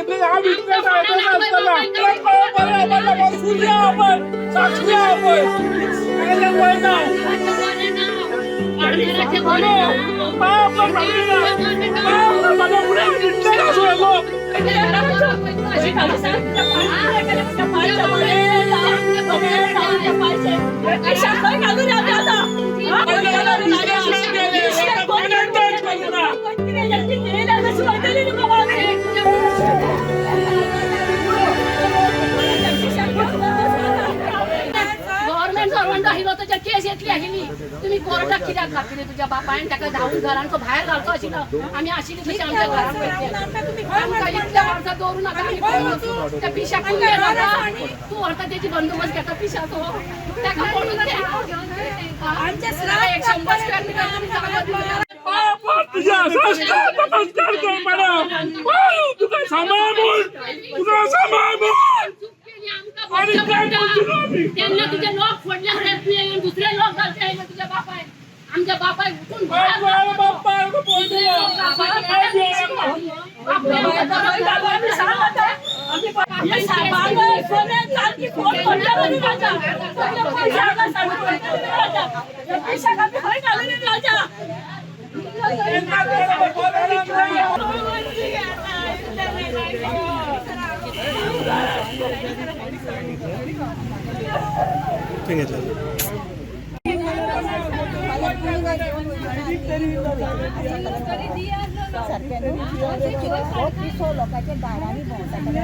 तिथले हा विटनेस आहे तो असताना आपण साक्षी आपण गव्हर्नमेंट सर्वंट राहिलो तर केस येतली आहे मी तुम्ही कोर्टात कित्याक घातली तुझ्या बापायन ताका धावून घरान तो भायर घालचो आशिल्लो आमी आशिल्ली तशी आमच्या घरान आमकां इतल्या वर्सां दवरूं नाका आनी त्या पिशाक तूं व्हरता तेजी बंदोबस्त घेता पिशाचो ताका पळून दे आमच्या 100 स्क्वेअर मिटर आमी जागा दिल्या नमस्कार कर मॅडम तुका सांभाळून त्यांना तुझे लोक फोडले दुसरे लोक घालते तुझ्या बापाय आमच्या बापाय उठून लोकांच्या दारांनी भोंवता